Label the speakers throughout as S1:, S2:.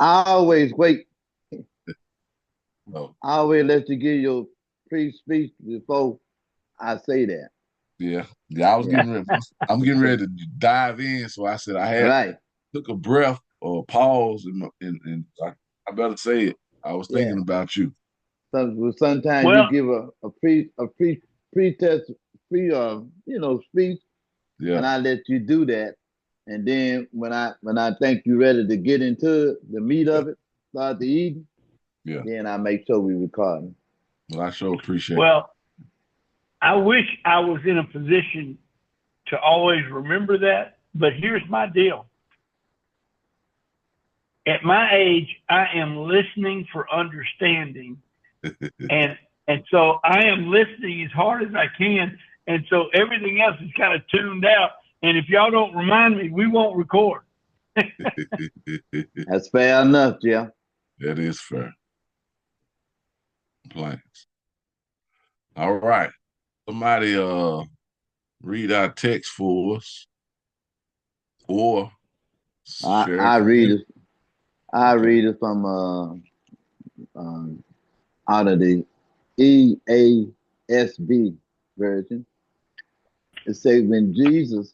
S1: I always wait.
S2: No.
S1: I always let you give your pre-speech before I say that.
S2: Yeah. Yeah, I was
S1: Yeah.
S2: getting ready. I'm getting ready to dive in. So I said I had
S1: Right.
S2: took a breath or a pause and I better say it. I was thinking
S1: Yeah.
S2: about you.
S1: Sometimes you
S3: Well,
S1: give a pre-test speech, and
S2: Yeah.
S1: I let you do that. And then when I think you're ready to get into the meat
S2: Yeah.
S1: of it, start to eat,
S2: Yeah.
S1: then I make sure we record.
S2: Well, I sure appreciate
S3: well, I wish I was in a position to always remember that. But here's my deal. At my age, I am listening for understanding,
S2: it.
S3: and so I am listening as hard as I can, and so everything else is kind of tuned out. And if y'all don't remind me, we won't record.
S1: That's fair enough, Jeff.
S2: That is fair. Plans. All right. Somebody read our text for us or
S1: I
S2: share
S1: I
S2: it.
S1: read it. I
S2: Okay.
S1: read it from out of the EASB version. It says when Jesus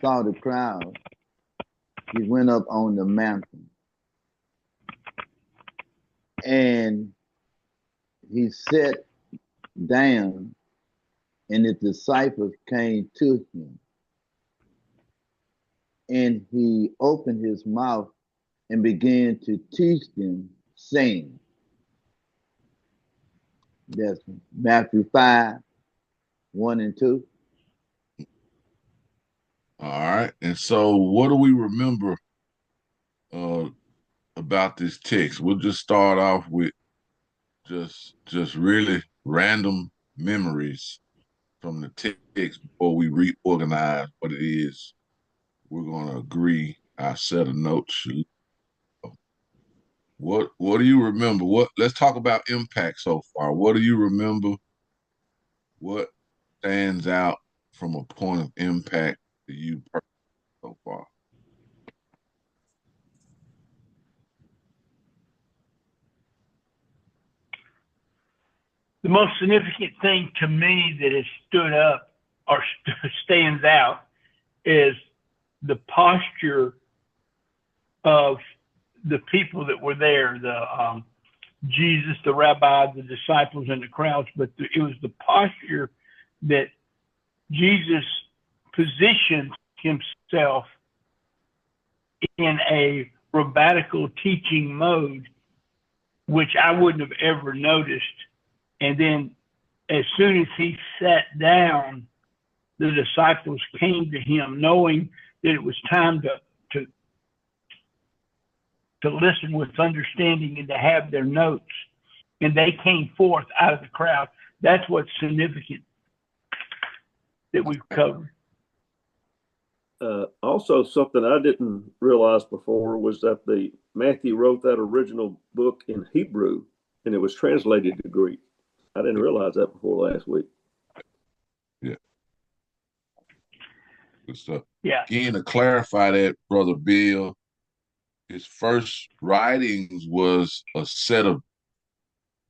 S1: saw the crowd, he went up on the mountain and he sat down, and his disciples came to him, and he opened his mouth and began to teach them, saying, that's Matthew 5, 1 and 2.
S2: All right. And so what do we remember uh about this text? We'll just start off with just really random memories from the text before we reorganize what it is we're gonna agree our set of notes should. What do you remember? What let's talk about impact so far. What do you remember? What stands out from a point of impact to you so far?
S3: The most significant thing to me that has stood up or stands out is the posture of the people that were there, the Jesus, the rabbi, the disciples, and the crowds. But it was the posture that Jesus positioned himself in a rabbinical teaching mode, which I wouldn't have ever noticed. And then as soon as he sat down, the disciples came to him knowing that it was time to, to listen with understanding and to have their notes. And they came forth out of the crowd. That's what's significant that we've covered.
S4: Also, something I didn't realize before was that the Matthew wrote that original book in Hebrew, and it was translated to Greek. I didn't realize that before last week.
S2: Yeah, good stuff.
S3: Yeah.
S2: Again, to clarify that, Brother Bill, his first writings was a set of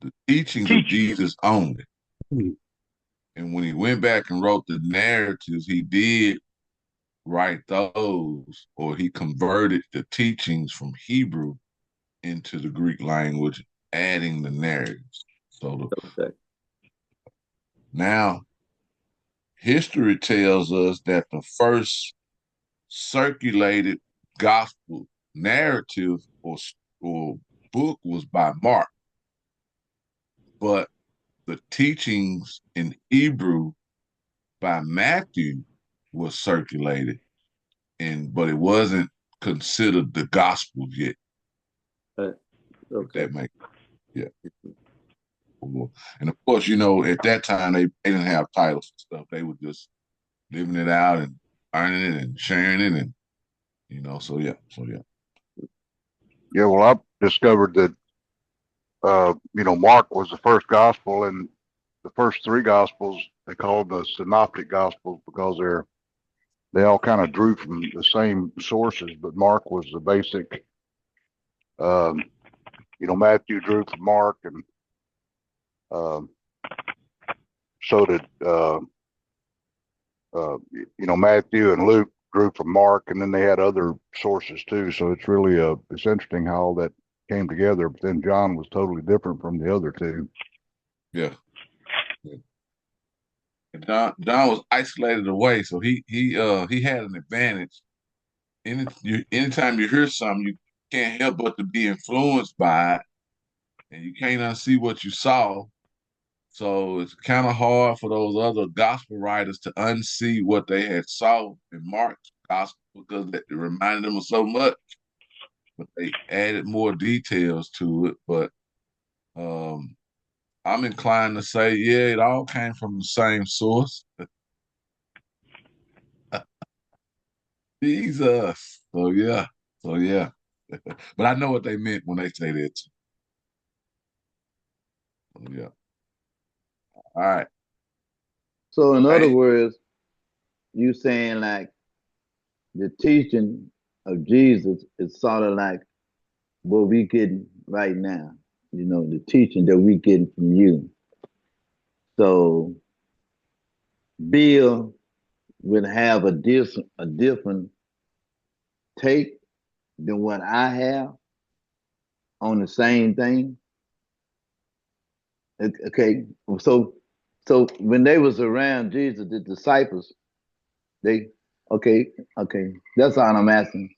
S2: the teachings of
S3: Teaching.
S2: Jesus only. And when he went back and wrote the narratives, he did write those, or he converted the teachings from Hebrew into the Greek language, adding the narratives. So
S4: Okay.
S2: now history tells us that the first circulated gospel narrative or book was by Mark, but the teachings in Hebrew by Matthew was circulated, but it wasn't considered the gospel yet.
S4: Okay.
S2: That makes yeah. And of course, at that time they didn't have titles and stuff. They were just living it out and earning it and sharing it, and so yeah.
S5: Yeah, well, I discovered that Mark was the first gospel, and the first three gospels they called the synoptic gospels because they all kind of drew from the same sources, but Mark was the basic Matthew drew from Mark, and so did Matthew and Luke drew from Mark, and then they had other sources too. So it's really it's interesting how all that came together. But then John was totally different from the other two.
S2: Yeah. And John was isolated away, so he had an advantage. Anytime you hear something, you can't help but to be influenced by it, and you can't unsee what you saw. So it's kind of hard for those other gospel writers to unsee what they had saw in Mark's gospel because it reminded them of so much. But they added more details to it. But I'm inclined to say, yeah, it all came from the same source. Jesus. So yeah. But I know what they meant when they say that. So, yeah. All right.
S1: So in other words, you saying like the teaching of Jesus is sort of like what we getting right now, the teaching that we getting from you. So Bill would have a different take than what I have on the same thing. Okay, so when they was around Jesus, the disciples, okay, that's all I'm asking.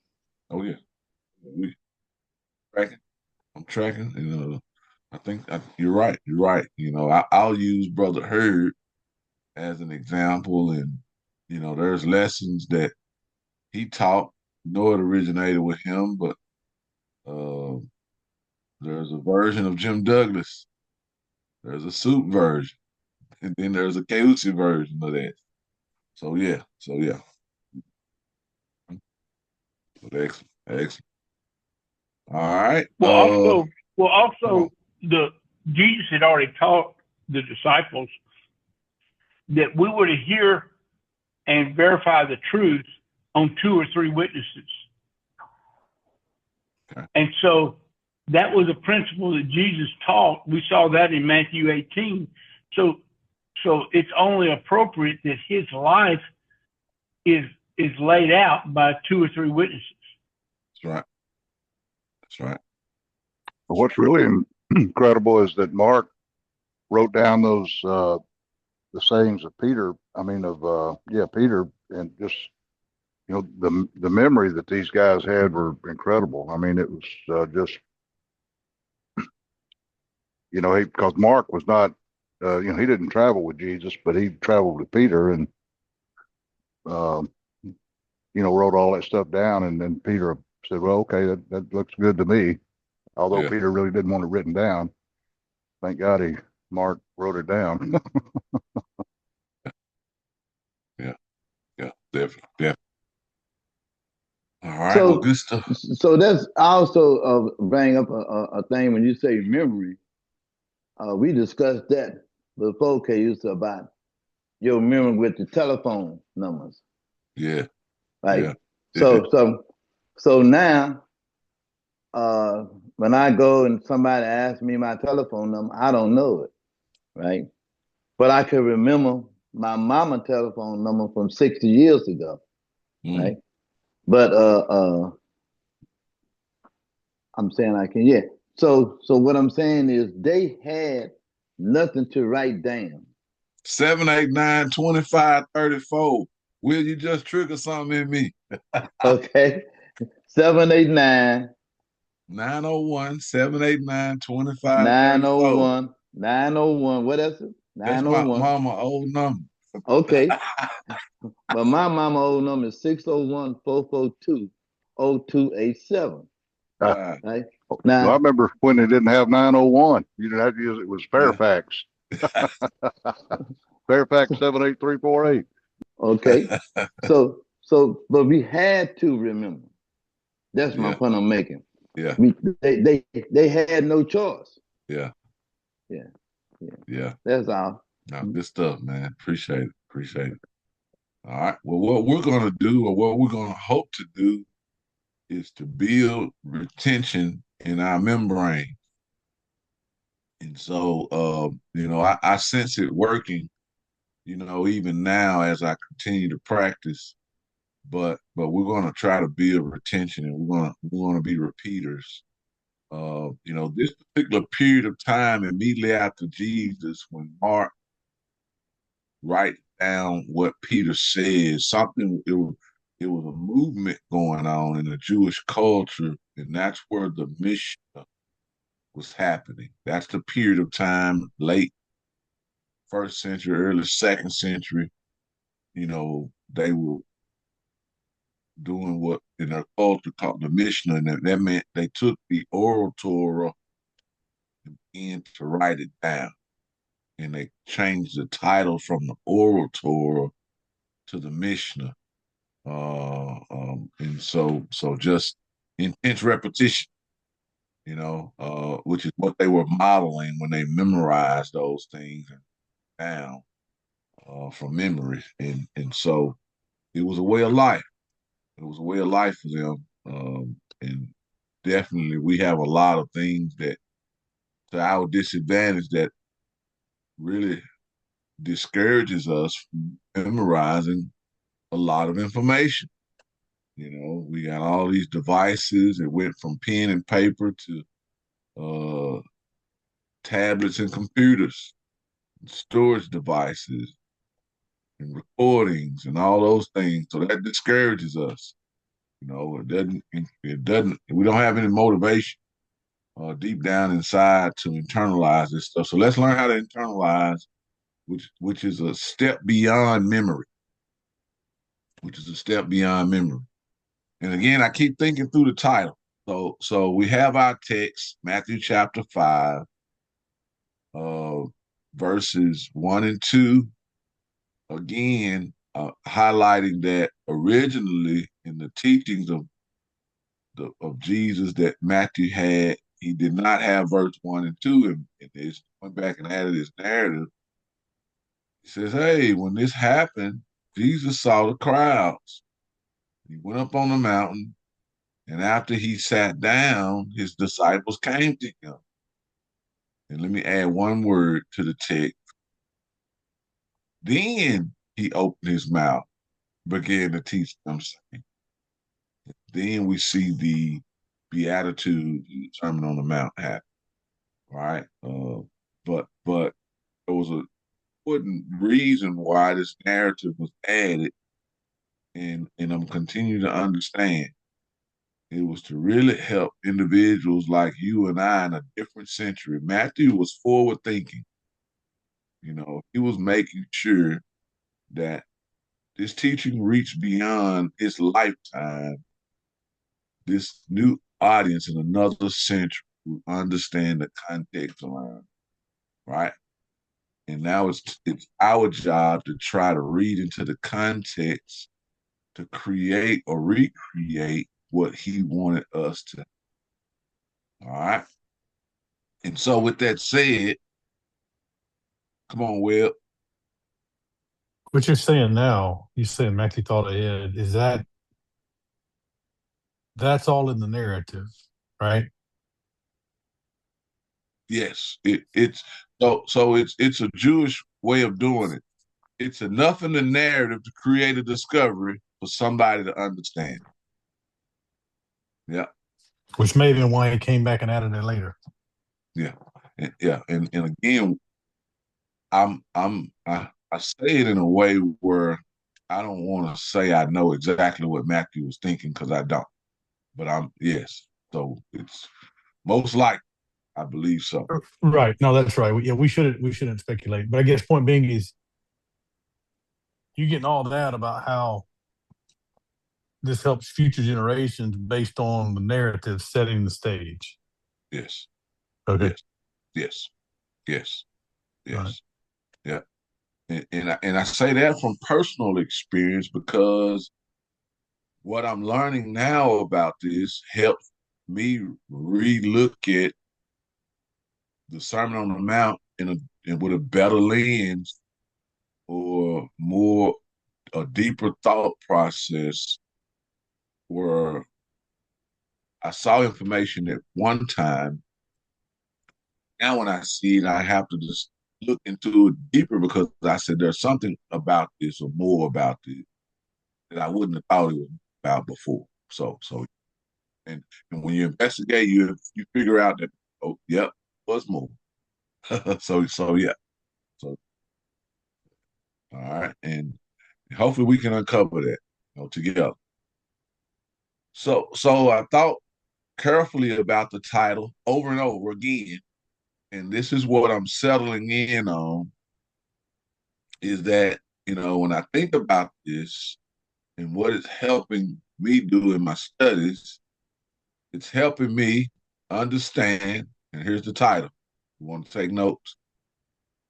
S2: Oh yeah, I'm tracking. I think you're right. You're right. I'll use Brother Hurd as an example, and there's lessons that he taught. It originated with him, but there's a version of Jim Douglas. There's a soup version, and then there's a Keusi version of that. So yeah. Excellent. All right.
S3: Also, Jesus had already taught the disciples that we were to hear and verify the truth on 2 or 3 witnesses.
S2: Okay.
S3: And so that was a principle that Jesus taught. We saw that in Matthew 18. So it's only appropriate that his life is laid out by 2 or 3 witnesses.
S2: That's right.
S5: But what's really incredible is that Mark wrote down those the sayings of Peter. Peter, and just the memory that these guys had were incredible. I mean, it was just because Mark was not he didn't travel with Jesus, but he traveled with Peter and wrote all that stuff down, and then Peter said, well, okay, that looks good to me. Although Peter really didn't want it written down. Thank God Mark wrote it down.
S2: Yeah, definitely. All right,
S1: So,
S2: well, good stuff.
S1: So that's also bring up a thing when you say memory. We discussed that before, Keusi, about your memory with the telephone numbers.
S2: Yeah.
S1: Right.
S2: Yeah.
S1: So now, when I go and somebody asks me my telephone number, I don't know it, right? But I can remember my mama telephone number from 60 years ago, right? But I'm saying I can, yeah. So what I'm saying is they had nothing to write down.
S2: 789-2534. Will you just trigger something in me?
S1: Okay. 789
S2: 901 789-2534.
S1: 901. What is it? 901.
S2: That's my mama old number.
S1: Okay. But my mama old number is 601-442-0287. Right? Now,
S5: well, I remember when they didn't have 901. You didn't have to use it. It was Fairfax. Fairfax 78348.
S1: Okay. But we had to remember. That's my point I'm making.
S2: Yeah.
S1: They had no choice.
S2: Yeah.
S1: That's all.
S2: No, good stuff, man. Appreciate it. All right. Well, what we're going to do, or what we're going to hope to do, is to build retention in our membrane. And so, I sense it working, even now as I continue to practice. But we're going to try to build retention, and we're going to be repeaters. This particular period of time immediately after Jesus, when Mark write down what Peter says, it was a movement going on in the Jewish culture, and that's where the mission was happening. That's the period of time, late first century, early second century. They were doing what in their culture called the Mishnah, and that meant they took the oral Torah and began to write it down. And they changed the title from the oral Torah to the Mishnah. And so just intense repetition, which is what they were modeling when they memorized those things down from memory. And so it was a way of life. It was a way of life for them. And definitely we have a lot of things that to our disadvantage that really discourages us from memorizing a lot of information. We got all these devices. It went from pen and paper to tablets and computers, and storage devices, and recordings, and all those things. So that discourages us. It doesn't. We don't have any motivation deep down inside to internalize this stuff. So let's learn how to internalize, which is a step beyond memory. Which is a step beyond memory. And again, I keep thinking through the title. So we have our text, Matthew chapter 5, verses 1 and 2. Again, highlighting that originally in the teachings of Jesus that Matthew had, he did not have verse 1 and 2 in this. Went back and added his narrative. He says, hey, when this happened, Jesus saw the crowds. He went up on the mountain, and after he sat down, his disciples came to him. And let me add one word to the text. Then he opened his mouth, began to teach them saying. Then we see the Beatitudes, the Sermon on the Mount happen, right? But there was a important reason why this narrative was added, and I'm continuing to understand. It was to really help individuals like you and I in a different century. Matthew was forward thinking. He was making sure that this teaching reached beyond his lifetime, this new audience in another century who understand the context around, right? And now it's our job to try to read into the context to create or recreate what he wanted us to. All right. And so with that said, come on, Will.
S6: What you're saying now, you saying Matthew thought ahead, is that's all in the narrative, right?
S2: Yes. It's a Jewish way of doing it. It's enough in the narrative to create a discovery for somebody to understand. Yeah.
S6: Which may have been why he came back and added it later.
S2: Yeah. And again, I say it in a way where I don't want to say I know exactly what Matthew was thinking because I don't. But yes. So it's most likely, I believe so.
S6: Right. No, that's right. Yeah, we shouldn't speculate. But I guess point being is you getting all that about how this helps future generations based on the narrative setting the stage.
S2: Yes.
S6: Okay.
S2: Yes. Right. Yeah. And I say that from personal experience because what I'm learning now about this helps me relook at the Sermon on the Mount with a better lens or a deeper thought process where I saw information at one time. Now when I see it, I have to just look into it deeper because I said there's something about this or more about this that I wouldn't have thought it was about before. So and when you investigate, you figure out that, oh, yep, was more. so yeah. So all right, and hopefully we can uncover that, together. So I thought carefully about the title over and over again, and this is what I'm settling in on, is that, when I think about this and what it's helping me do in my studies, it's helping me understand, and here's the title. You want to take notes?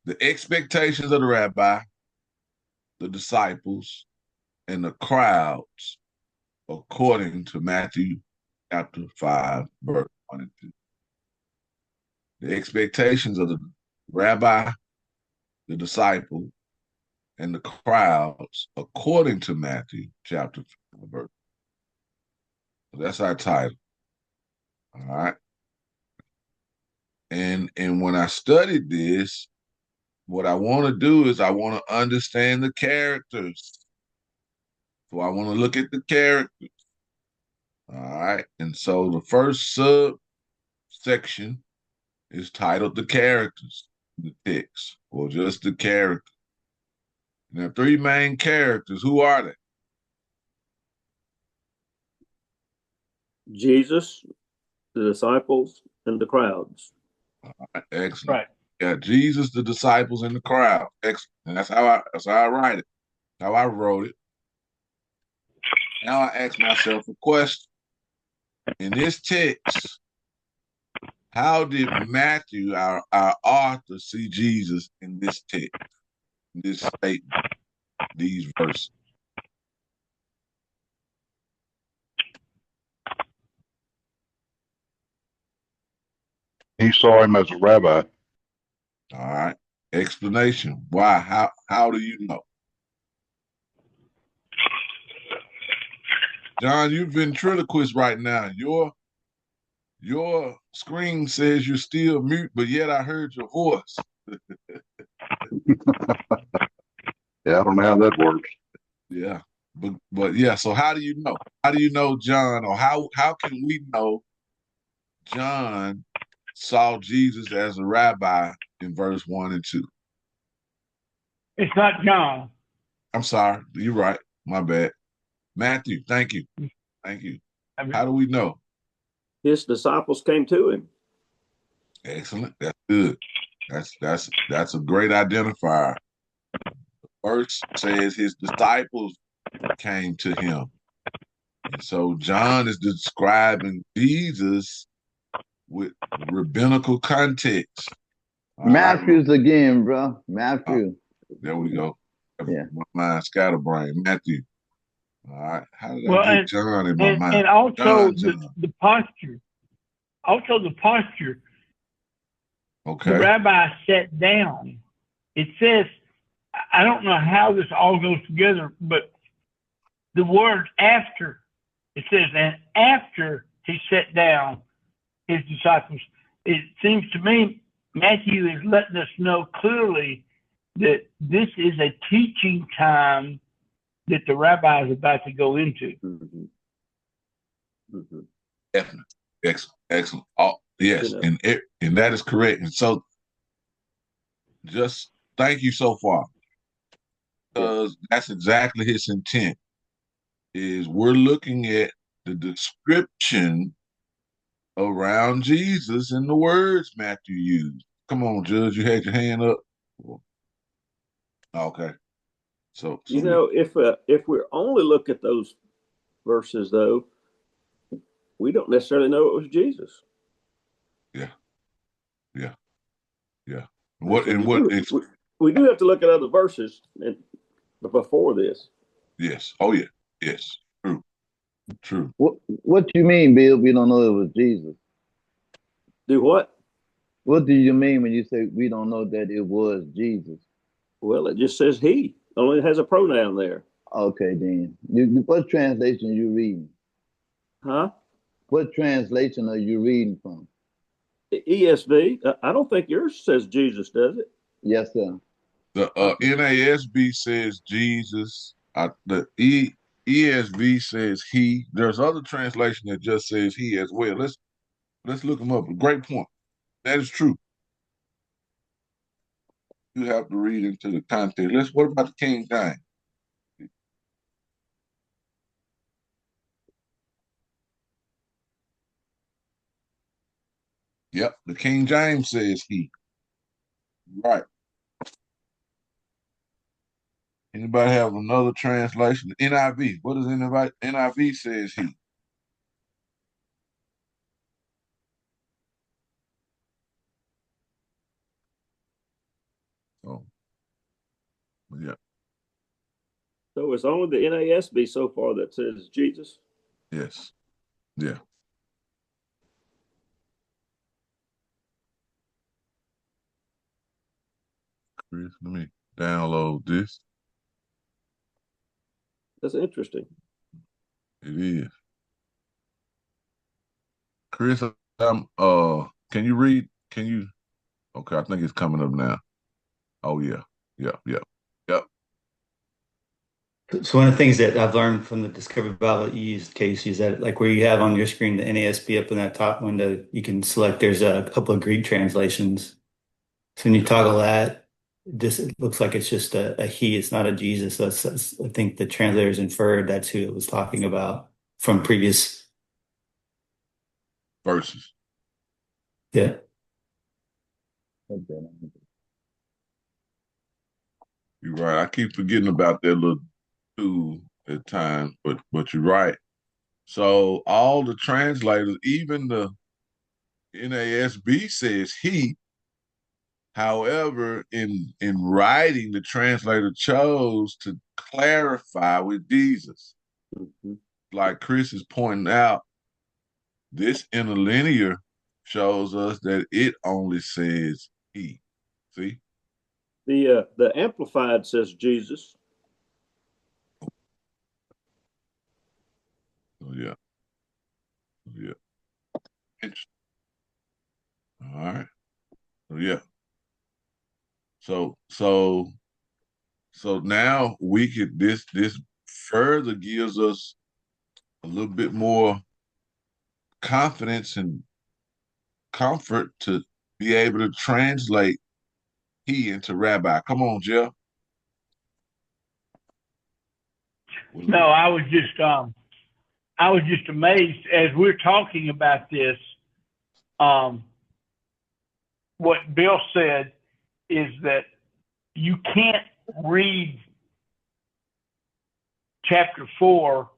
S2: The expectations of the rabbi, the disciples, and the crowds, according to Matthew chapter 5, verse 1 and 2. The expectations of the rabbi, the disciple, and the crowds, according to Matthew chapter 5, verse 1. So that's our title. All right. And when I studied this, what I want to do is I want to understand the characters. So I want to look at the characters. All right. And so the first subsection is titled The Characters in the text, or just the characters. And there are three main characters. Who are they?
S4: Jesus, the disciples, and the crowds.
S2: All right, excellent.
S3: Right.
S2: Yeah, Jesus, the disciples, and the crowd. Excellent. And that's how I write it. How I wrote it. Now I ask myself a question. In this text, how did Matthew, our author, see Jesus in this text, in this statement, these verses?
S5: He saw him as a rabbi.
S2: All right. Explanation. Why? How do you know? John, you've been ventriloquist right now. Your screen says you're still mute, but yet I heard your voice.
S5: Yeah, I don't know how that works.
S2: Yeah. But yeah, so how do you know? How do you know John, or how can we know John saw Jesus as a rabbi in verse 1 and 2?
S3: It's not John.
S2: I'm sorry. You're right. My bad. Matthew, thank you. Thank you. How do we know?
S4: His disciples came to him.
S2: Excellent. That's good. That's a great identifier. The verse says his disciples came to him. And so John is describing Jesus with rabbinical context.
S1: Matthews again, bro. Matthew.
S2: There we go.
S1: Yeah.
S2: My mind scatterbrain. Matthew. All right. How did I get John in my mind?
S3: And also
S2: John.
S3: the posture. Also the posture.
S2: Okay.
S3: The rabbi sat down. It says, I don't know how this all goes together, but the word after, it says, and after he sat down, his disciples, it seems to me Matthew is letting us know clearly that this is a teaching time that the rabbi is about to go into.
S4: Mm-hmm. Mm-hmm.
S2: Definitely. Excellent. Oh, yes, and that is correct. And so just thank you so far, because that's exactly his intent. Is we're looking at the description around Jesus and the words Matthew used. Come on, Judge, you had your hand up. Okay. So
S4: if we only look at those verses, though, we don't necessarily know it was Jesus.
S2: Yeah.
S4: We do have to look at other verses before this.
S2: Yes. Oh yeah. Yes. True.
S1: What do you mean, Bill? We don't know it was Jesus.
S4: Do what?
S1: What do you mean when you say we don't know that it was Jesus?
S4: Well, it just says he. Only has a pronoun there.
S1: Okay, then. What translation are you reading?
S4: Huh?
S1: What translation are you reading from?
S4: ESV. I don't think yours says Jesus, does it?
S1: Yes, sir.
S2: The NASB says Jesus. The ESV says he. There's other translation that just says he as well. Let's look them up. Great point. That is true. You have to read into the context. What about the King James? Yep, the King James says he. Right. Anybody have another translation? The NIV. What does NIV says he? Oh, yeah.
S4: So it's only the NASB so far that says Jesus.
S2: Yes. Yeah. Chris, let me download this.
S4: That's interesting.
S2: It is. Chris, can you read? Okay, I think it's coming up now. Oh yeah. Yep.
S7: So one of the things that I've learned from the Discovery Bible that you used, Casey, is that like where you have on your screen the NASB up in that top window, you can select there's a couple of Greek translations. So when you toggle that, it looks like it's just a he, it's not a Jesus. I think the translators inferred that's who it was talking about from previous.
S2: Verses.
S7: Yeah.
S2: You're right. I keep forgetting about that little tool at times, but you're right. So all the translators, even the NASB says he. However, in writing, the translator chose to clarify with Jesus.
S4: Mm-hmm.
S2: Like Chris is pointing out, this interlinear shows us that it only says he. See?
S4: The Amplified says Jesus.
S2: Oh, yeah. Interesting. All right. Yeah. So now we could this further gives us a little bit more confidence and comfort to be able to translate he into rabbi. Come on, Jeff.
S3: No, I was just amazed as we're talking about this. What Bill said is that you can't read chapter 4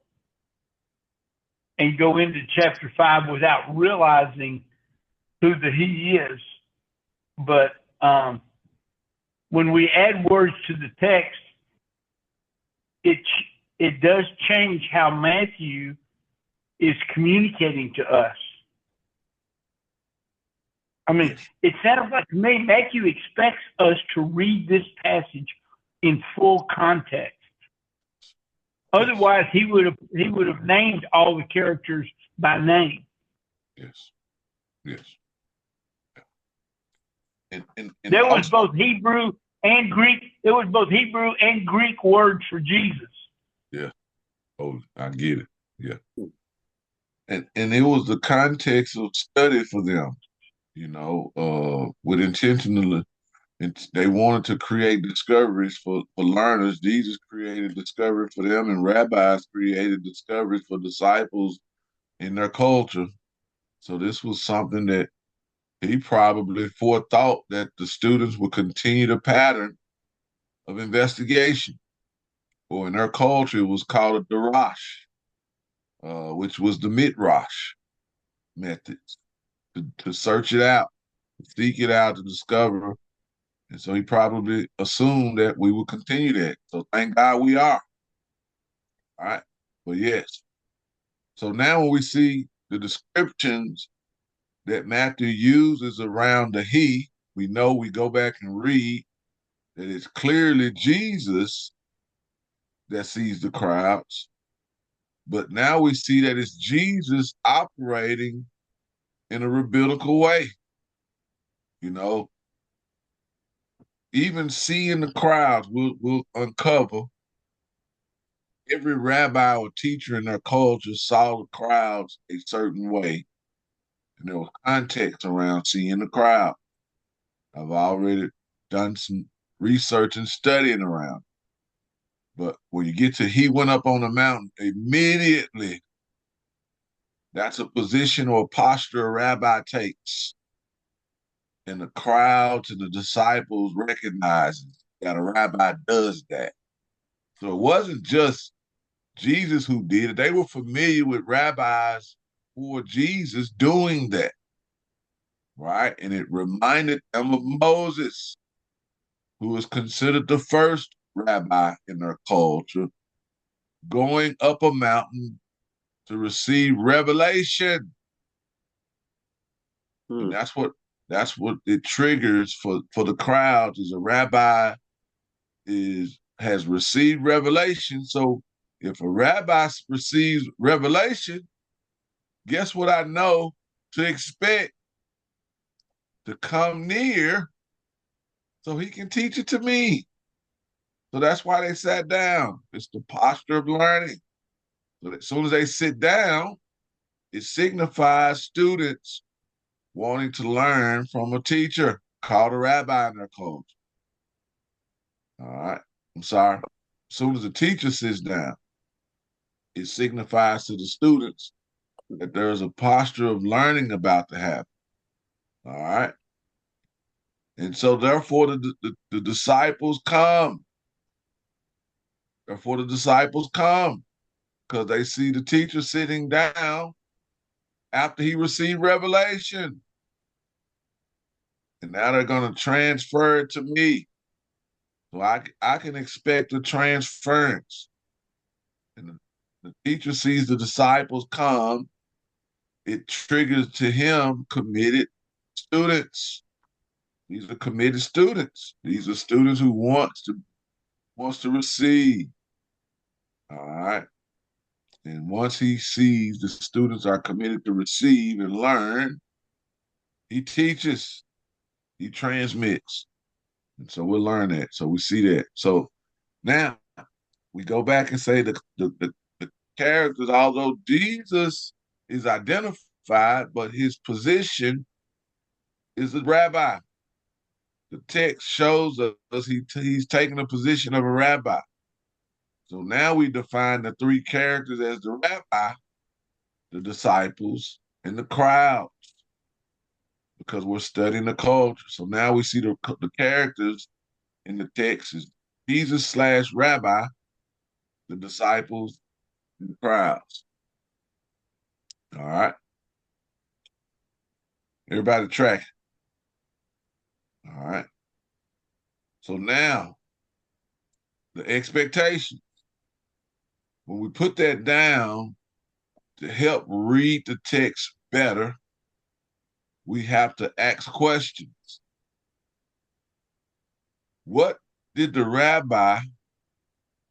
S3: and go into chapter 5 without realizing who the he is. But when we add words to the text, it does change how Matthew is communicating to us. I mean, it sounds like to me Matthew expects us to read this passage in full context. Otherwise, he would have named all the characters by name.
S2: Yes. And
S3: there was both Hebrew and Greek. There was both Hebrew and Greek words for Jesus.
S2: Yeah. Oh, I get it. Yeah. And it was the context of study for them, with intentionally. They wanted to create discoveries for learners. Jesus created discovery for them, and rabbis created discoveries for disciples in their culture. So this was something that he probably forethought that the students would continue the pattern of investigation. Or in their culture, it was called a darash, which was the midrash method, to search it out, to seek it out, to discover. And so he probably assumed that we would continue that. So thank God we are. All right. But yes. So now when we see the descriptions that Matthew uses around the he, we know we go back and read that it's clearly Jesus that sees the crowds. But now we see that it's Jesus operating in a rabbinical way. You know, even seeing the crowds, we'll uncover every rabbi or teacher in their culture saw the crowds a certain way. And there was context around seeing the crowd. I've already done some research and studying around. But when you get to he went up on the mountain, immediately that's a position or a posture a rabbi takes. And the crowds and the disciples recognize that a rabbi does that. So it wasn't just Jesus who did it. They were familiar with rabbis who were Jesus doing that, right? And it reminded them of Moses, who was considered the first rabbi in their culture, going up a mountain to receive revelation. And that's what it triggers for the crowds is a rabbi has received revelation. So if a rabbi receives revelation, guess what I know to expect? To come near so he can teach it to me. So that's why they sat down. It's the posture of learning. So as soon as they sit down, it signifies students wanting to learn from a teacher called a rabbi in their culture. All right. I'm sorry. As soon as the teacher sits down, it signifies to the students that there's a posture of learning about to happen. All right. And so therefore the disciples come. Therefore the disciples come because they see the teacher sitting down after he received revelation. And now they're going to transfer it to me. So I can expect a transference. And the teacher sees the disciples come, it triggers to him committed students. These are committed students. These are students who wants to receive. All right. And once he sees the students are committed to receive and learn, he teaches, he transmits. And so we'll learn that. So we see that. So now we go back and say the characters, although Jesus is identified, but his position is a rabbi. The text shows us he's taking the position of a rabbi. So now we define the three characters as the rabbi, the disciples, and the crowds, because we're studying the culture. So now we see the characters in the text is Jesus/rabbi, the disciples, and the crowds. All right. Everybody track. All right. So now the expectation. When we put that down to help read the text better, we have to ask questions. What did the rabbi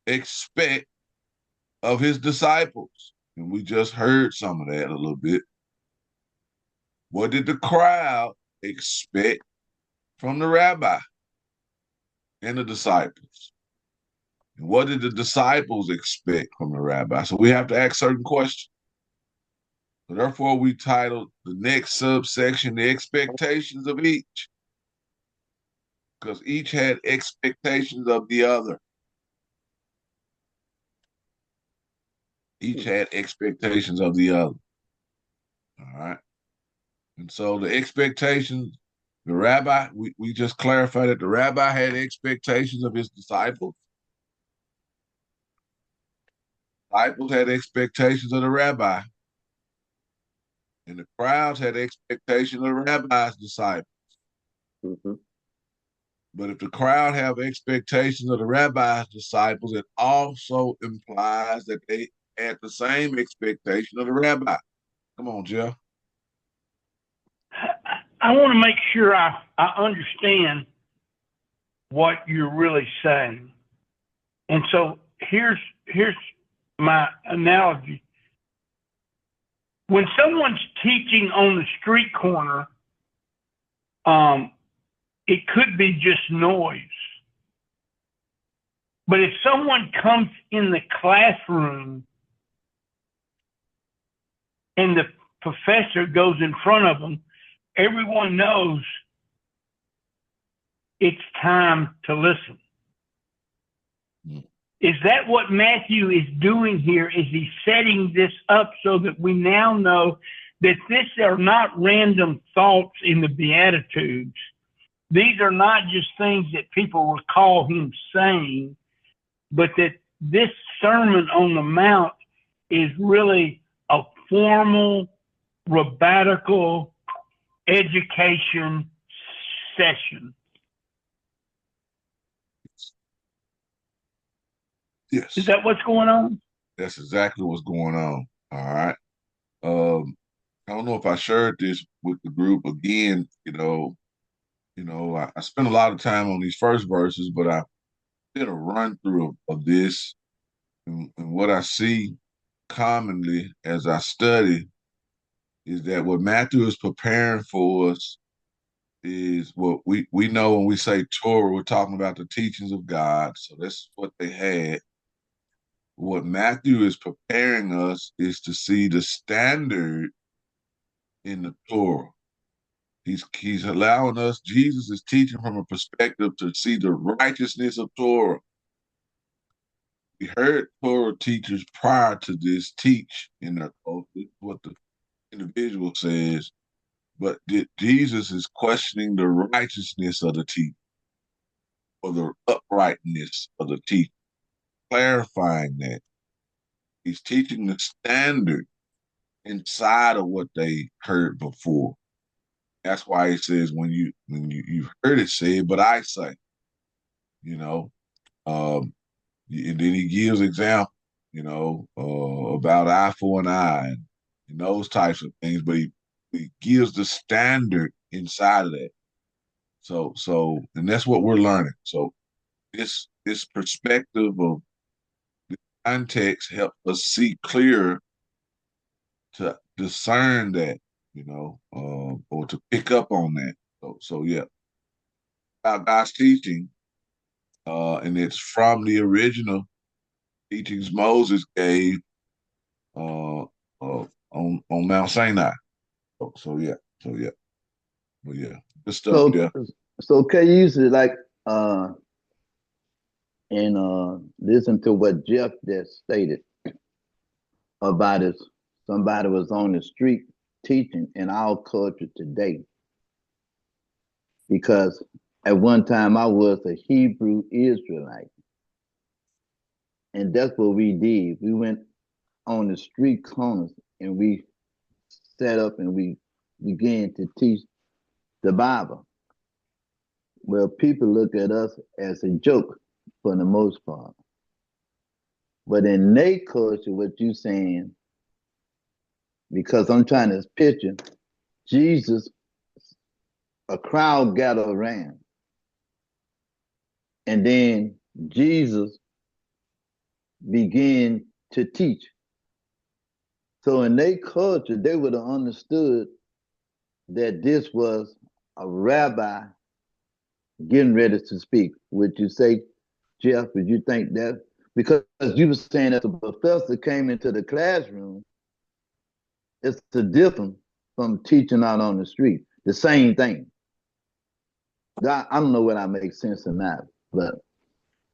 S2: expect of his disciples? And we just heard some of that a little bit. What did the crowd expect from the rabbi and the disciples? And what did the disciples expect from the rabbi? So we have to ask certain questions. So therefore, we titled the next subsection, The Expectations of Each, because each had expectations of the other. Each had expectations of the other. All right. And so the expectations, the rabbi, we just clarified that the rabbi had expectations of his disciples. Disciples had expectations of the rabbi. And the crowds had expectations of the rabbi's disciples.
S4: Mm-hmm.
S2: But if the crowd have expectations of the rabbi's disciples, it also implies that they had the same expectation of the rabbi. Come on, Jeff.
S3: I want to make sure I understand what you're really saying. And so here's my analogy when someone's teaching on the street corner, it could be just noise. But if someone comes in the classroom and the professor goes in front of them, everyone knows it's time to listen. Is that what Matthew is doing here? Is he setting this up so that we now know that these are not random thoughts in the Beatitudes? These are not just things that people recall him saying, but that this Sermon on the Mount is really a formal, rabbinical education session.
S2: Yes.
S3: Is that what's going on?
S2: That's exactly what's going on. All right. I don't know if I shared this with the group again. I spent a lot of time on these first verses, but I did a run through of this, and what I see commonly as I study is that what Matthew is preparing for us is what we know when we say Torah, we're talking about the teachings of God. So that's what they had. What Matthew is preparing us is to see the standard in the Torah. He's allowing us, Jesus is teaching from a perspective to see the righteousness of Torah. We heard Torah teachers prior to this teach in their culture, what the individual says, but Jesus is questioning the righteousness of the teaching, or the uprightness of the teaching, clarifying that. He's teaching the standard inside of what they heard before. That's why he says, when you've heard it said, but I say, and then he gives example, about eye for an eye and those types of things, but he gives the standard inside of that. So, and that's what we're learning. So this perspective of the context helps us see clearer to discern that, or to pick up on that. So yeah, about God's teaching, and it's from the original teachings Moses gave on Mount Sinai. So yeah, but yeah, good stuff.
S1: So,
S2: Yeah.
S1: so can you use it like and listen to what Jeff just stated about it? Somebody was on the street teaching in our culture today. Because at one time I was a Hebrew Israelite. And that's what we did. We went on the street corners and we set up and we began to teach the Bible. Well, people look at us as a joke for the most part. But in their culture, what you're saying, because I'm trying to picture Jesus, a crowd gathered around. And then Jesus began to teach. So in their culture, they would have understood that this was a rabbi getting ready to speak. Would you say, Jeff, would you think that? Because you were saying that the professor came into the classroom, it's the difference from teaching out on the street. The same thing. I don't know whether I make sense or not, but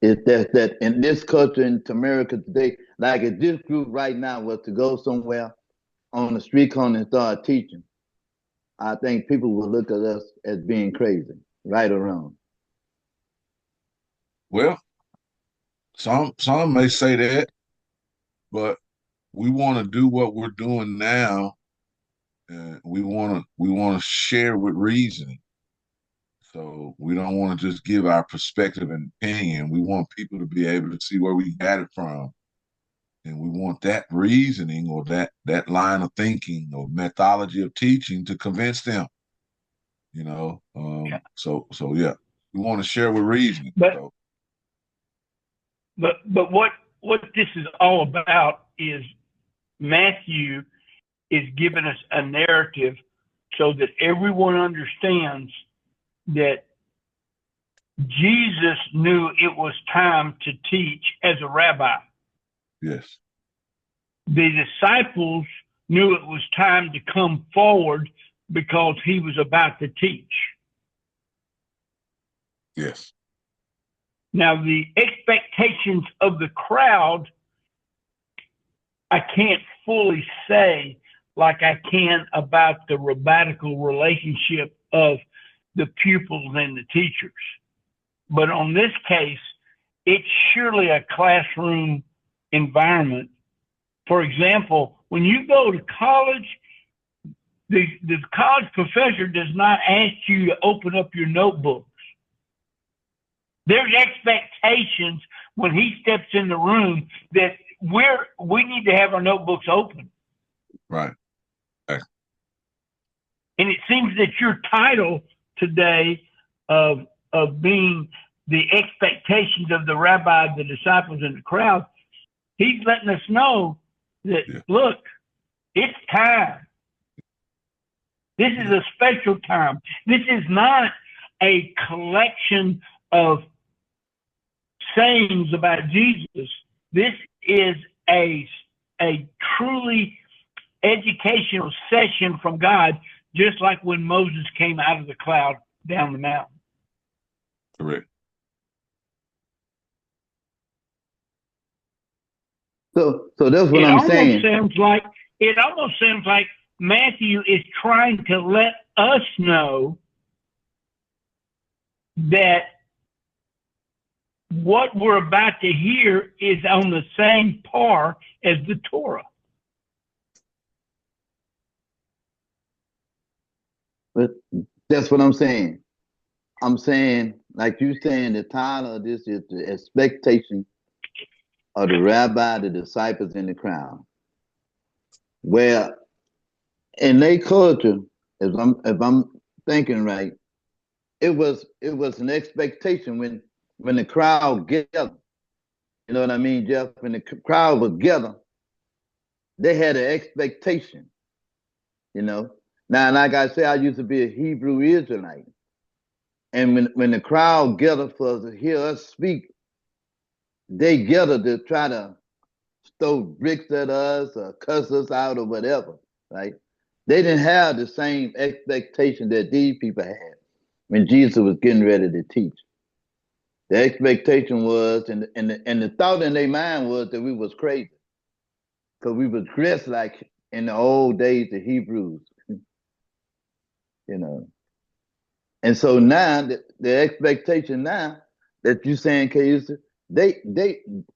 S1: it's that in this culture in America today, like if this group right now was to go somewhere on the street corner and start teaching, I think people will look at us as being crazy, right or wrong.
S2: Well, some may say that, but we want to do what we're doing now, and we want to share with reasoning. So we don't want to just give our perspective and opinion. We want people to be able to see where we got it from. And we want that reasoning or that line of thinking or methodology of teaching to convince them. Yeah. So yeah, we want to share with reasoning.
S3: But what this is all about is Matthew is giving us a narrative so that everyone understands that Jesus knew it was time to teach as a rabbi.
S2: Yes.
S3: The disciples knew it was time to come forward because he was about to teach.
S2: Yes.
S3: Now, the expectations of the crowd, I can't fully say like I can about the rabbinical relationship of the pupils and the teachers. But on this case, it's surely a classroom environment. For example, when you go to college, the college professor does not ask you to open up your notebooks. There's expectations when he steps in the room that we need to have our notebooks open.
S2: Right.
S3: And it seems that your title today of being the expectations of the rabbi, the disciples, and the crowd, he's letting us know that, look, it's time. This is a special time. This is not a collection of sayings about Jesus. This is a truly educational session from God, just like when Moses came out of the cloud down the mountain.
S2: Correct.
S1: So that's what I'm saying.
S3: It almost sounds like Matthew is trying to let us know that what we're about to hear is on the same par as the Torah.
S1: But that's what I'm saying. I'm saying, like you saying, the title of this is the expectation of the rabbi, the disciples, and the crowd. Where in their culture, if I'm thinking right, it was an expectation when the crowd gathered. You know what I mean, Jeff? When the crowd was gathered, they had an expectation. You know. Now, like I said, I used to be a Hebrew Israelite, and when the crowd gathered for us to hear us speak, they gathered to try to throw bricks at us or cuss us out or whatever, right? They didn't have the same expectation that these people had when Jesus was getting ready to teach. The expectation was, and the thought in their mind was that we was crazy because we was dressed like in the old days, the Hebrews, you know. And so now, the expectation now that you saying, KUC, they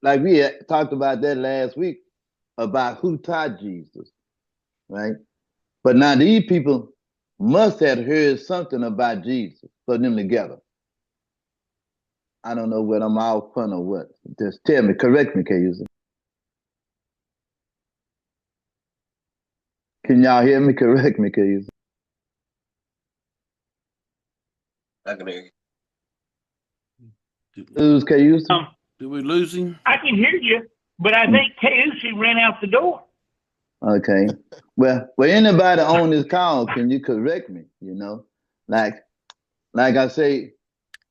S1: like we had talked about that last week about who taught Jesus, right? But now these people must have heard something about Jesus for them together. I don't know whether I'm out fun or what. Just tell me, correct me, KUC. Can y'all hear me? Correct me, KUC.
S8: I can hear you.
S1: Lose KUC?
S8: Did we lose him?
S3: I can hear you, but I think KUC ran out the door.
S1: Okay. Well, anybody on this call, can you correct me? You know, like I say,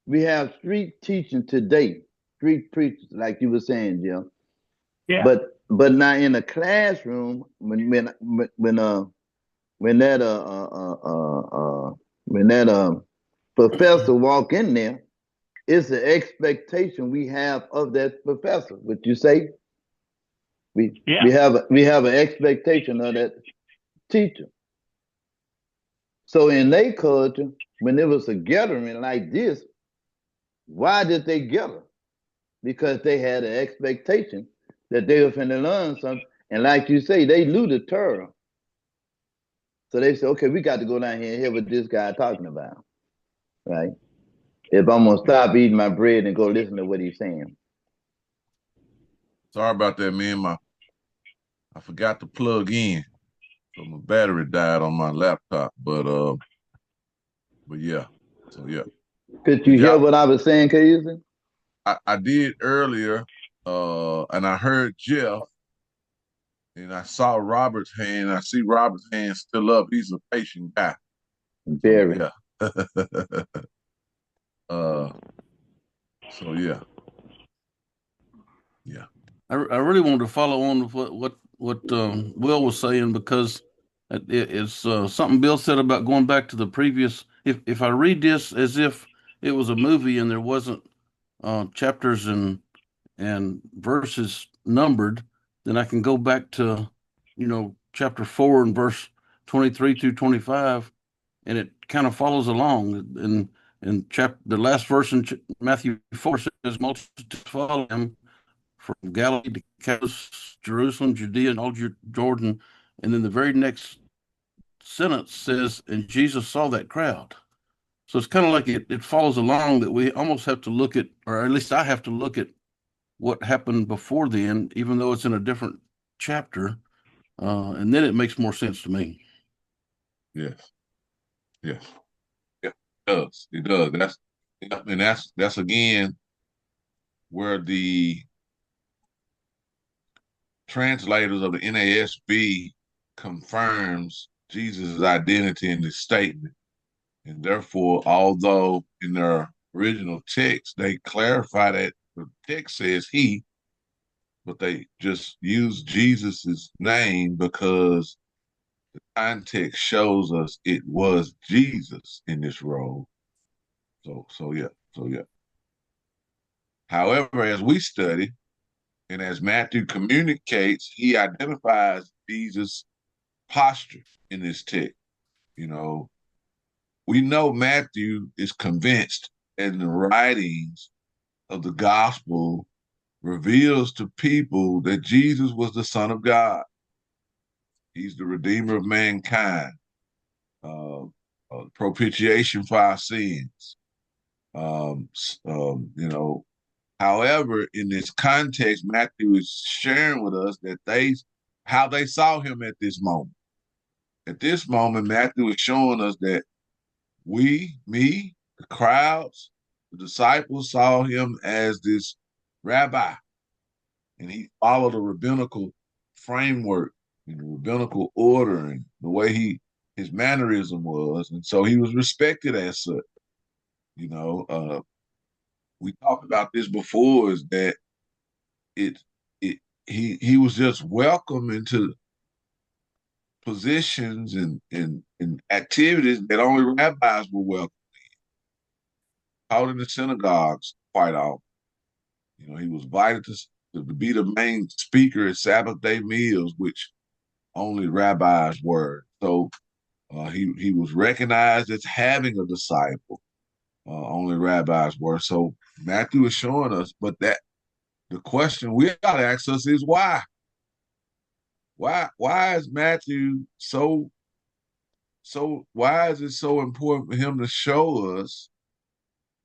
S1: we have street teaching today, street preachers, like you were saying, Jim.
S3: Yeah.
S1: But now in a classroom, when that professor walk in there, it's the expectation we have of that professor. Would you say? We have an expectation of that teacher. So in their culture, when there was a gathering like this, why did they gather? Because they had an expectation that they were going to learn something. And like you say, they knew the Torah. So they said, okay, we got to go down here and hear what this guy talking about, right? If I'm going to stop eating my bread and go listen to what he's saying.
S2: Sorry about that, man. I forgot to plug in, so my battery died on my laptop. But yeah, so yeah.
S1: Could you hear what I was saying, KUC?
S2: I did earlier, and I heard Jeff and I saw Robert's hand. I see Robert's hand still up. He's a patient guy.
S1: Very.
S2: Yeah. So yeah.
S8: I really wanted to follow on with what Will was saying, because it's something Bill said about going back to the previous. If I read this as if it was a movie and there wasn't chapters and verses numbered, then I can go back to, chapter 4 and verse 23 through 25, and it kind of follows along. And the last verse in Matthew 4 says, multitudes follow him from Galilee to Decapolis, Jerusalem, Judea, and all Jordan. And then the very next sentence says, and Jesus saw that crowd. So it's kind of like it follows along, that we almost have to look at, or at least I have to look at what happened before then, even though it's in a different chapter. And then it makes more sense to me.
S2: Yes. Yeah, it does. It does. That's again where the translators of the NASB confirms Jesus' identity in this statement. And therefore, although in their original text, they clarify that the text says he, but they just use Jesus's name because the context shows us it was Jesus in this role. So yeah. However, as we study, and as Matthew communicates, he identifies Jesus' posture in this text. We know Matthew is convinced, and the writings of the gospel reveals to people that Jesus was the Son of God. He's the Redeemer of mankind, propitiation for our sins. However, in this context, Matthew is sharing with us that how they saw him at this moment. At this moment, Matthew is showing us that the crowds, the disciples saw him as this rabbi, and he followed a rabbinical framework and rabbinical order and the way his mannerism was, and so he was respected as such. We talked about this before, is that he was just welcome into positions and activities that only rabbis were welcome in. Out in the synagogues quite often. He was invited to be the main speaker at Sabbath day meals, which only rabbis were. So he was recognized as having a disciple. Only rabbis were. So Matthew is showing us, but that the question we got to ask us is why? Why is Matthew why is it so important for him to show us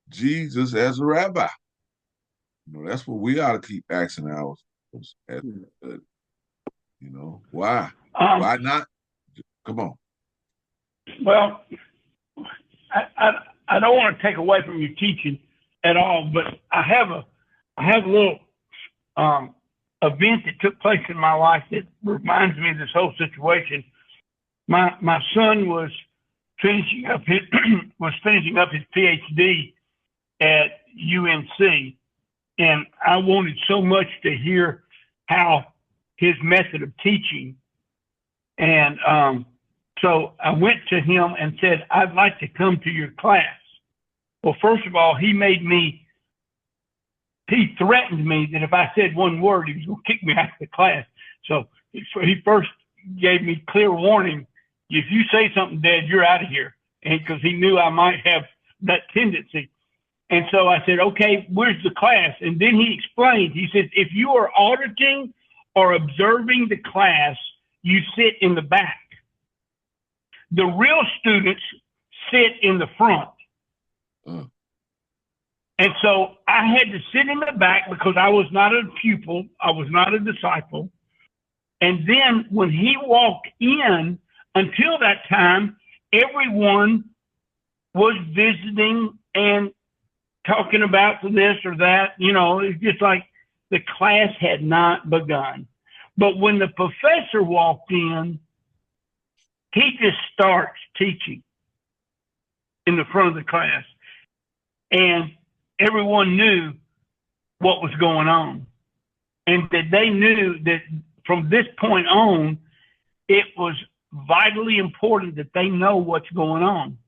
S2: Jesus as a rabbi? That's what we ought to keep asking ourselves. Why? Why not? Come on.
S3: Well, I don't want to take away from your teaching at all, but I have a little event that took place in my life that reminds me of this whole situation. My son was finishing up his PhD at UNC, and I wanted so much to hear how his method of teaching. And so I went to him and said, I'd like to come to your class. Well, first of all, he threatened me that if I said one word, he was going to kick me out of the class. So he first gave me clear warning. If you say something, Dad, you're out of here. And because he knew I might have that tendency. And so I said, okay, where's the class? And then he explained, he said, if you are auditing or observing the class, you sit in the back. The real students sit in the front. And so I had to sit in the back because I was not a pupil. I was not a disciple. And then when he walked in, until that time, everyone was visiting and talking about this or that. It's just like the class had not begun. But when the professor walked in, he just starts teaching in the front of the class. And everyone knew what was going on. And that they knew that from this point on, it was vitally important that they know what's going on.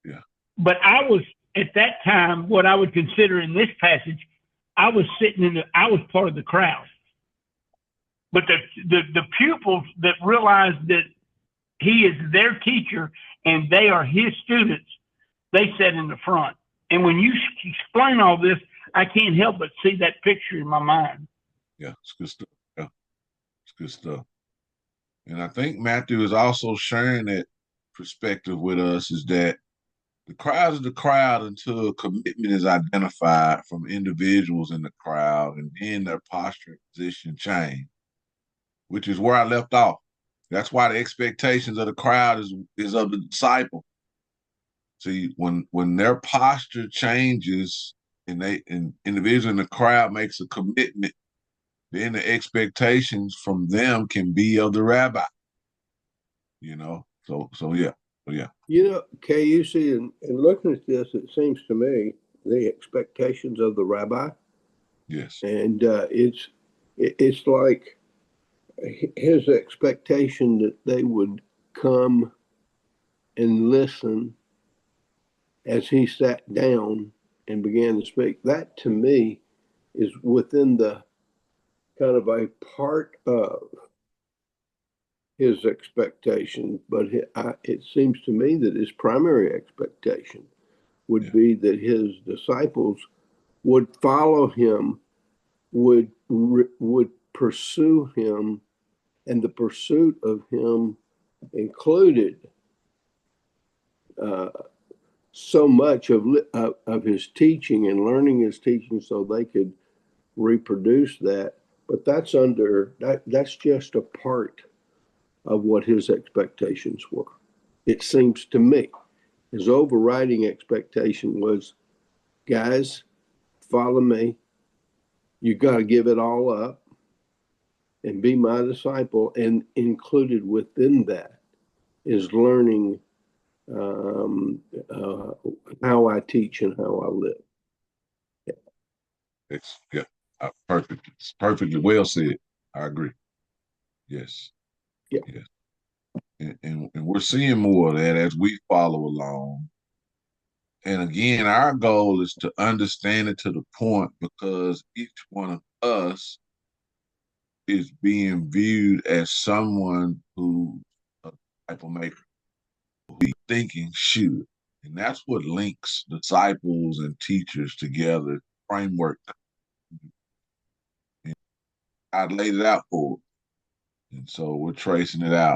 S2: Yeah.
S3: But I was, at that time, what I would consider in this passage, I was I was part of the crowd. But the pupils that realized that he is their teacher and they are his students, they sat in the front. And when you explain all this, I can't help but see that picture in my mind.
S2: Yeah, it's good stuff. Yeah, it's good stuff. And I think Matthew is also sharing that perspective with us, is that the crowd is the crowd until a commitment is identified from individuals in the crowd, and then their posture and position change, which is where I left off. That's why the expectations of the crowd is of the disciple. See, when their posture changes and individual in the crowd makes a commitment, then the expectations from them can be of the rabbi. So yeah.
S9: KUC, in looking at this, it seems to me the expectations of the rabbi.
S2: Yes.
S9: And it's like his expectation that they would come and listen as he sat down and began to speak. That to me is within the kind of a part of his expectation, but it seems to me that his primary expectation would be that his disciples would follow him, would pursue him, and the pursuit of him included so much of his teaching and learning his teaching so they could reproduce that. But that's just a part of what his expectations were. It seems to me his overriding expectation was, guys, follow me. You got to give it all up and be my disciple. And included within that is learning how I teach and how I live.
S2: It's perfect. It's perfectly well said. I agree. Yes.
S9: Yeah.
S2: Yes. And we're seeing more of that as we follow along. And again, our goal is to understand it to the point, because each one of us is being viewed as someone who a disciple maker, who we thinking should. And that's what links disciples and teachers together, framework. And God laid it out for us. And so we're tracing it out.